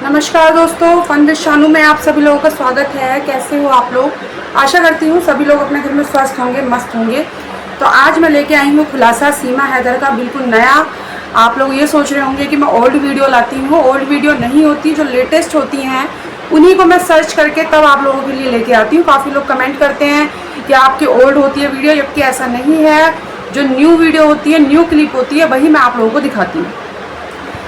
नमस्कार दोस्तों, fun with Shanu में आप सभी लोगों का स्वागत है। कैसे हो आप लोग? आशा करती हूँ सभी लोग अपने घर में स्वस्थ होंगे, मस्त होंगे। तो आज मैं लेके आई हूँ खुलासा सीमा हैदर का, बिल्कुल नया। आप लोग ये सोच रहे होंगे कि मैं ओल्ड वीडियो लाती हूँ। ओल्ड वीडियो नहीं होती, जो लेटेस्ट होती हैं उन्हीं को मैं सर्च करके तब आप लोगों के लिए लेके आती हूँ। काफ़ी लोग कमेंट करते हैं कि आपकी ओल्ड होती है वीडियो, जबकि ऐसा नहीं है। जो न्यू वीडियो होती है, न्यू क्लिप होती है, वही मैं आप लोगों को दिखाती हूँ।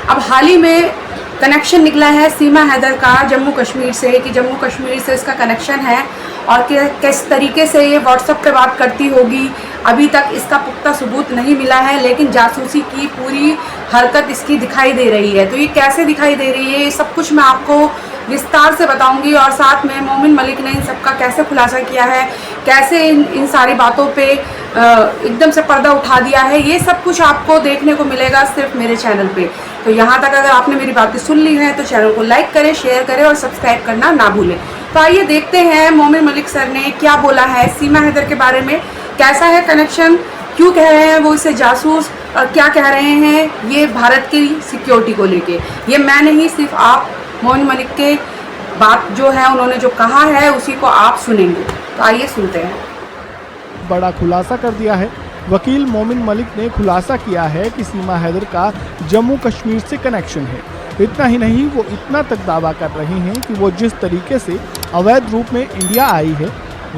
अब हाल ही में कनेक्शन निकला है सीमा हैदर का जम्मू कश्मीर से, कि जम्मू कश्मीर से इसका कनेक्शन है और किस तरीके से ये व्हाट्सएप पे बात करती होगी। अभी तक इसका पुख्ता सबूत नहीं मिला है, लेकिन जासूसी की पूरी हरकत इसकी दिखाई दे रही है। तो ये कैसे दिखाई दे रही है, ये सब कुछ मैं आपको विस्तार से बताऊंगी। और साथ में मोमिन मलिक ने इन सबका कैसे खुलासा किया है, कैसे इन सारी बातों पे एकदम से पर्दा उठा दिया है, ये सब कुछ आपको देखने को मिलेगा सिर्फ मेरे चैनल पे। तो यहाँ तक अगर आपने मेरी बातें सुन ली हैं तो चैनल को लाइक करें, शेयर करें और सब्सक्राइब करना ना भूलें। तो आइए देखते हैं मोमिन मलिक सर ने क्या बोला है सीमा हैदर के बारे में। कैसा है कनेक्शन, क्यों कह रहे हैं वो इसे जासूस, और क्या कह रहे हैं ये भारत की सिक्योरिटी को लेके। ये मैं नहीं, सिर्फ आप मोमिन मलिक के बात जो है, उन्होंने जो कहा है उसी को आप सुनेंगे। तो आइए सुनते हैं। बड़ा खुलासा कर दिया है। वकील मोमिन मलिक ने खुलासा किया है कि सीमा हैदर का जम्मू कश्मीर से कनेक्शन है। इतना ही नहीं, वो इतना तक दावा कर रहे हैं कि वो जिस तरीके से अवैध रूप में इंडिया आई है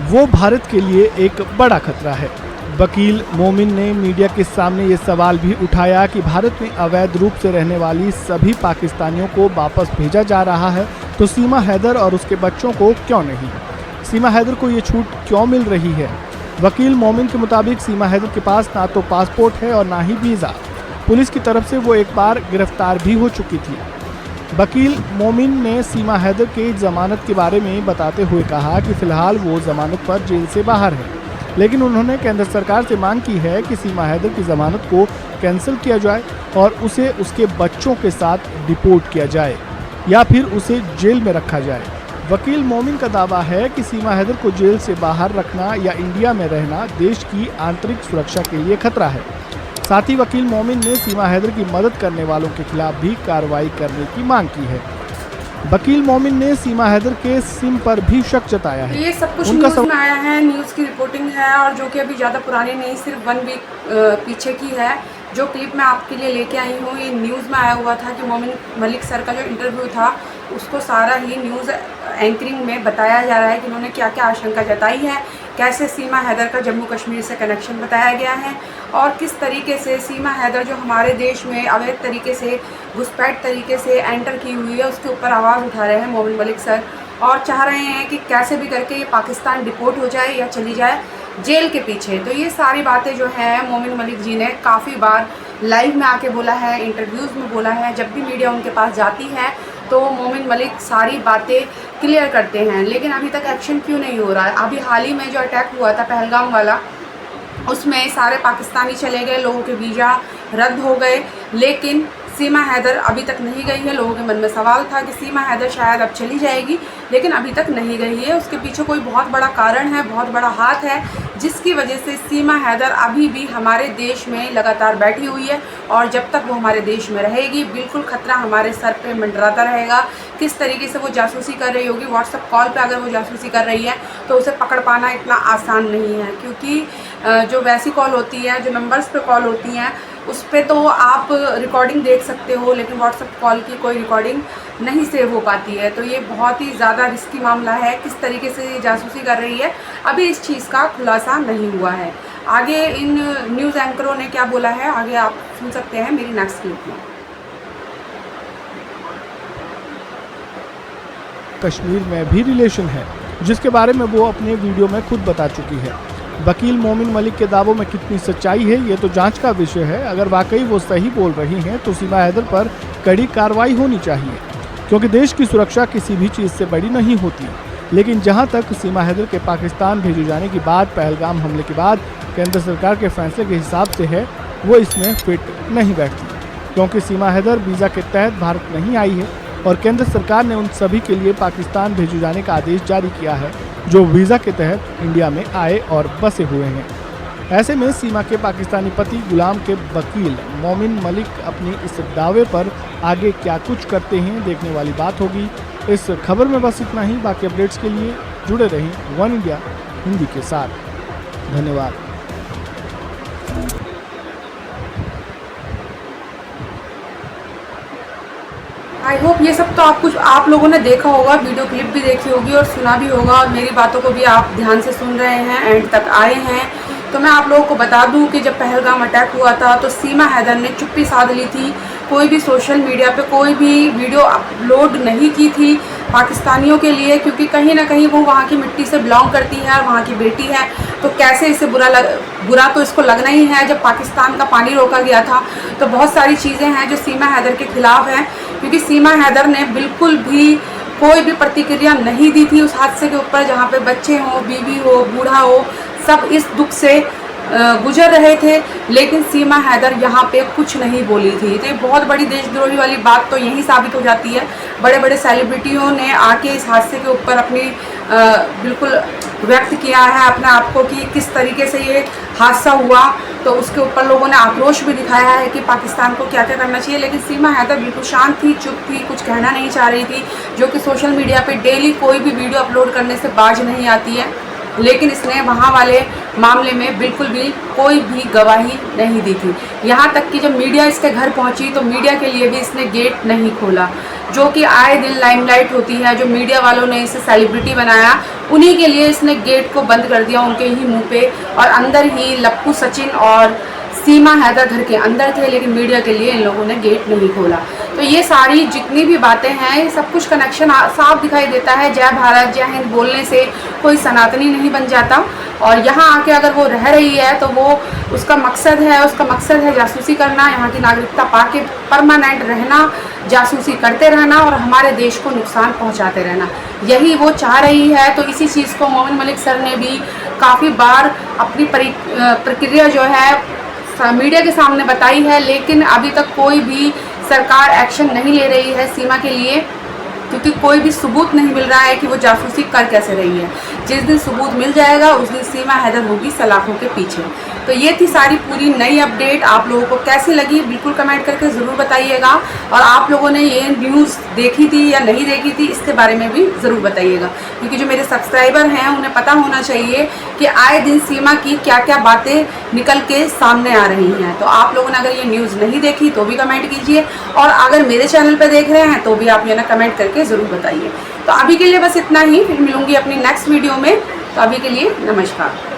वो भारत के लिए एक बड़ा खतरा है। वकील मोमिन ने मीडिया के सामने ये सवाल भी उठाया कि भारत में अवैध रूप से रहने वाली सभी पाकिस्तानियों को वापस भेजा जा रहा है, तो सीमा हैदर और उसके बच्चों को क्यों नहीं? सीमा हैदर को ये छूट क्यों मिल रही है? वकील मोमिन के मुताबिक सीमा हैदर के पास ना तो पासपोर्ट है और ना ही वीज़ा। पुलिस की तरफ से वो एक बार गिरफ्तार भी हो चुकी थी। वकील मोमिन ने सीमा हैदर के जमानत के बारे में बताते हुए कहा कि फ़िलहाल वो जमानत पर जेल से बाहर है, लेकिन उन्होंने केंद्र सरकार से मांग की है कि सीमा हैदर की ज़मानत को कैंसिल किया जाए और उसे उसके बच्चों के साथ डिपोर्ट किया जाए या फिर उसे जेल में रखा जाए। वकील मोमिन का दावा है कि सीमा हैदर को जेल से बाहर रखना या इंडिया में रहना देश की आंतरिक सुरक्षा के लिए खतरा है। साथ ही वकील मोमिन ने सीमा हैदर की मदद करने वालों के खिलाफ भी कार्रवाई करने की मांग की है। वकील मोमिन ने सीमा हैदर के सिम पर भी शक जताया है। ये सब कुछ न्यूज़ में आया है, न्यूज़ की रिपोर्टिंग है, और जो कि अभी ज़्यादा पुरानी नहीं, सिर्फ 1 वीक पीछे की है। जो क्लिप मैं आपके लिए लेके आई हूँ, ये न्यूज़ में आया हुआ था कि मोमिन मलिक सर का जो इंटरव्यू था उसको सारा ही न्यूज़ एंकरिंग में बताया जा रहा है कि उन्होंने क्या क्या आशंका जताई है, कैसे सीमा हैदर का जम्मू कश्मीर से कनेक्शन बताया गया है, और किस तरीके से सीमा हैदर जो हमारे देश में अवैध तरीके से, घुसपैठ तरीके से एंटर की हुई है, उसके ऊपर आवाज़ उठा रहे हैं मोमिन मलिक सर, और चाह रहे हैं कि कैसे भी करके ये पाकिस्तान डिपोर्ट हो जाए या चली जाए जेल के पीछे। तो ये सारी बातें जो हैं मोमिन मलिक जी ने काफ़ी बार लाइव में आके बोला है, इंटरव्यूज़ में बोला है। जब भी मीडिया उनके पास जाती है तो मोमिन मलिक सारी बातें क्लियर करते हैं, लेकिन अभी तक एक्शन क्यों नहीं हो रहा है? अभी हाल ही में जो अटैक हुआ था पहलगाम वाला, उसमें सारे पाकिस्तानी चले गए, लोगों के वीज़ा रद्द हो गए, लेकिन सीमा हैदर अभी तक नहीं गई है। लोगों के मन में सवाल था कि सीमा हैदर शायद अब चली जाएगी, लेकिन अभी तक नहीं गई है। उसके पीछे कोई बहुत बड़ा कारण है, बहुत बड़ा हाथ है, जिसकी वजह से सीमा हैदर अभी भी हमारे देश में लगातार बैठी हुई है, और जब तक वो हमारे देश में रहेगी बिल्कुल खतरा हमारे सर पे मंडराता रहेगा। किस तरीके से वो जासूसी कर रही होगी, व्हाट्सएप कॉल पे अगर वो जासूसी कर रही है तो उसे पकड़ पाना इतना आसान नहीं है, क्योंकि जो वैसी कॉल होती है, जो नंबर्स पे कॉल होती हैं, उस पर तो आप रिकॉर्डिंग देख सकते हो, लेकिन व्हाट्सएप कॉल की कोई रिकॉर्डिंग नहीं सेव हो पाती है। तो ये बहुत ही ज़्यादा रिस्की मामला है। किस तरीके से ये जासूसी कर रही है, अभी इस चीज़ का खुलासा नहीं हुआ है। आगे इन न्यूज़ एंकरों ने क्या बोला है, आगे आप सुन सकते हैं मेरी नेक्स्ट क्लिप में। कश्मीर में भी रिलेशन है, जिसके बारे में वो अपने वीडियो में खुद बता चुकी है। वकील मोमिन मलिक के दावों में कितनी सच्चाई है ये तो जांच का विषय है। अगर वाकई वो सही बोल रही हैं तो सीमा हैदर पर कड़ी कार्रवाई होनी चाहिए, क्योंकि देश की सुरक्षा किसी भी चीज़ से बड़ी नहीं होती। लेकिन जहां तक सीमा हैदर के पाकिस्तान भेजे जाने की बात पहलगाम हमले के बाद केंद्र सरकार के फैसले के हिसाब से है, वो इसमें फिट नहीं बैठती, क्योंकि सीमा हैदर वीज़ा के तहत भारत नहीं आई है और केंद्र सरकार ने उन सभी के लिए पाकिस्तान भेजे जाने का आदेश जारी किया है जो वीज़ा के तहत इंडिया में आए और बसे हुए हैं। ऐसे में सीमा के पाकिस्तानी पति गुलाम के वकील मोमिन मलिक अपने इस दावे पर आगे क्या कुछ करते हैं, देखने वाली बात होगी। इस खबर में बस इतना ही। बाकी अपडेट्स के लिए जुड़े रहें वन इंडिया हिंदी के साथ। धन्यवाद। आई होप ये सब तो आप लोगों ने देखा होगा, वीडियो क्लिप भी देखी होगी और सुना भी होगा, और मेरी बातों को भी आप ध्यान से सुन रहे हैं, एंड तक आए हैं। तो मैं आप लोगों को बता दूं कि जब पहलगाम अटैक हुआ था तो सीमा हैदर ने चुप्पी साध ली थी। कोई भी सोशल मीडिया पे कोई भी वीडियो अपलोड नहीं की थी पाकिस्तानियों के लिए, क्योंकि कहीं ना कहीं वो वहाँ की मिट्टी से बिलोंग करती है और वहाँ की बेटी है। तो कैसे इसे बुरा तो इसको लगना ही है। जब पाकिस्तान का पानी रोका गया था तो बहुत सारी चीज़ें हैं जो सीमा हैदर के खिलाफ हैं, क्योंकि सीमा हैदर ने बिल्कुल भी कोई भी प्रतिक्रिया नहीं दी थी उस हादसे के ऊपर, जहाँ पे बच्चे हों, बीवी हो, बूढ़ा हो, सब इस दुख से गुजर रहे थे, लेकिन सीमा हैदर यहाँ पे कुछ नहीं बोली थी। तो ये बहुत बड़ी देशद्रोही वाली बात तो यही साबित हो जाती है। बड़े बड़े सेलिब्रिटियों ने आके इस हादसे के ऊपर अपनी बिल्कुल व्यक्त किया है अपने आप को कि किस तरीके से ये हादसा हुआ, तो उसके ऊपर लोगों ने आक्रोश भी दिखाया है कि पाकिस्तान को क्या क्या करना चाहिए। लेकिन सीमा हैदर बिल्कुल शांत थी, चुप थी, कुछ कहना नहीं चाह रही थी, जो कि सोशल मीडिया पे डेली कोई भी वीडियो अपलोड करने से बाज नहीं आती है। लेकिन इसने वहाँ वाले मामले में बिल्कुल भी कोई भी गवाही नहीं दी थी। यहाँ तक कि जब मीडिया इसके घर पहुँची तो मीडिया के लिए भी इसने गेट नहीं खोला, जो कि आए दिन लाइमलाइट होती है। जो मीडिया वालों ने इसे सेलिब्रिटी बनाया, उन्हीं के लिए इसने गेट को बंद कर दिया, उनके ही मुंह पे, और अंदर ही लप्पू सचिन और सीमा हैदर घर के अंदर थे, लेकिन मीडिया के लिए इन लोगों ने गेट नहीं खोला। तो ये सारी जितनी भी बातें हैं, ये सब कुछ कनेक्शन साफ दिखाई देता है। जय भारत जय हिंद बोलने से कोई सनातनी नहीं बन जाता, और यहाँ आके अगर वो रह रही है तो वो उसका मकसद है जासूसी करना, यहाँ की नागरिकता पाके परमानेंट रहना, जासूसी करते रहना और हमारे देश को नुकसान पहुँचाते रहना, यही वो चाह रही है। तो इसी चीज़ को मोमिन मलिक सर ने भी काफ़ी बार अपनी प्रक्रिया जो है मीडिया के सामने बताई है, लेकिन अभी तक कोई भी सरकार एक्शन नहीं ले रही है सीमा के लिए, क्योंकि कोई भी सबूत नहीं मिल रहा है कि वो जासूसी कर कैसे रही है। जिस दिन सबूत मिल जाएगा उस दिन सीमा हैदर होगी सलाखों के पीछे। तो ये थी सारी पूरी नई अपडेट। आप लोगों को कैसी लगी बिल्कुल कमेंट करके ज़रूर बताइएगा, और आप लोगों ने ये न्यूज़ देखी थी या नहीं देखी थी इसके बारे में भी ज़रूर बताइएगा, क्योंकि जो मेरे सब्सक्राइबर हैं उन्हें पता होना चाहिए कि आए दिन सीमा की क्या क्या बातें निकल के सामने आ रही हैं। तो आप लोगों ने अगर ये न्यूज़ नहीं देखी तो भी कमेंट कीजिए, और अगर मेरे चैनल पर देख रहे हैं तो भी आप ये ना कमेंट करके ज़रूर बताइए। तो अभी के लिए बस इतना ही, फिर मिलूंगी अपनी नेक्स्ट वीडियो में। तो अभी के लिए नमस्कार।